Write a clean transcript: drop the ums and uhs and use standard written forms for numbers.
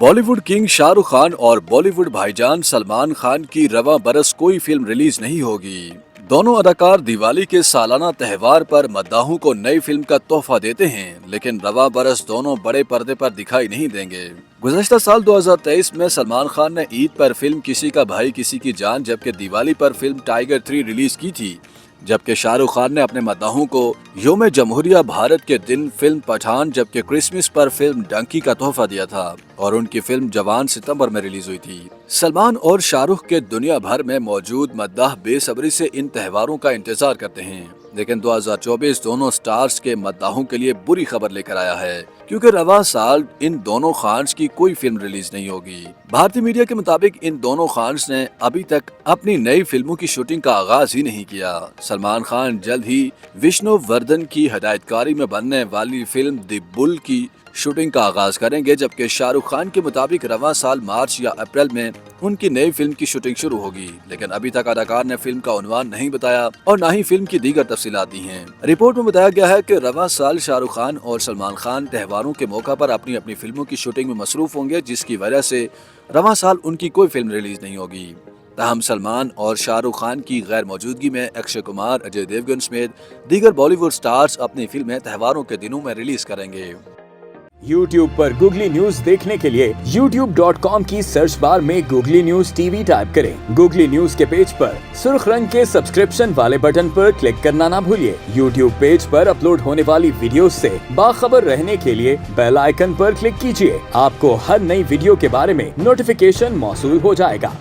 Bollywood king Shahrukh Khan और बॉलीवुड भाईजान सलमान खान की रवां बरस कोई फिल्म रिलीज नहीं होगी। दोनों अदाकार दिवाली के सालाना त्योहार पर मद्दाहों को नई फिल्म का तोहफा देते हैं, लेकिन रवां बरस दोनों बड़े पर्दे पर दिखाई नहीं देंगे। गुज़श्ता साल 2023 में सलमान खान ने ईद पर फिल्म किसी का भाई किसी की जान, जबकि दिवाली पर फिल्म टाइगर 3 रिलीज की थी। जबकि शाहरुख खान ने अपने मद्दाहों को योम जमहूरिया भारत के दिन फिल्म पठान, जबकि क्रिसमस पर फिल्म डंकी का तोहफा दिया था और उनकी फिल्म जवान सितंबर में रिलीज हुई थी। सलमान और शाहरुख के दुनिया भर में मौजूद मद्दाह बेसब्री से इन त्योहारों का इंतजार करते हैं, लेकिन 2024 दोनों स्टार्स के मद्दाहों के लिए बुरी खबर लेकर आया है, क्योंकि रवां साल इन दोनों खान्स की कोई फिल्म रिलीज नहीं होगी। भारतीय मीडिया के मुताबिक इन दोनों खान्स ने अभी तक अपनी नई फिल्मों की शूटिंग का आगाज ही नहीं किया। सलमान खान जल्द ही विष्णु वर्धन की हिदायतकारी में बनने वाली फिल्म द बुल की शूटिंग का आगाज करेंगे, जबकि शाहरुख खान के मुताबिक रवां साल मार्च या अप्रैल में उनकी नई फिल्म की शूटिंग शुरू होगी। लेकिन अभी तक अदाकार ने फिल्म का उन्वान नहीं बताया और न ही फिल्म की दीगर तफसीलात दी हैं। रिपोर्ट में बताया गया है कि रवां साल शाहरुख खान और सलमान खान त्योहारों के मौका पर अपनी अपनी फिल्मों की शूटिंग में मसरूफ होंगे, जिसकी वजह से रवां साल उनकी कोई फिल्म रिलीज नहीं होगी। ताहम सलमान और शाहरुख खान की गैर मौजूदगी में अक्षय कुमार, अजय देवगन समेत दीगर बॉलीवुड स्टार्स अपनी फिल्में त्योहारों के दिनों में रिलीज करेंगे। YouTube पर गूगली न्यूज देखने के लिए youtube.com की सर्च बार में गूगली न्यूज टीवी टाइप करें। गूगली न्यूज के पेज पर सुर्ख रंग के सब्सक्रिप्शन वाले बटन पर क्लिक करना ना भूलिए। YouTube पेज पर अपलोड होने वाली वीडियो से बाखबर रहने के लिए बेल आइकन पर क्लिक कीजिए। आपको हर नई वीडियो के बारे में नोटिफिकेशन मौसूल हो जाएगा।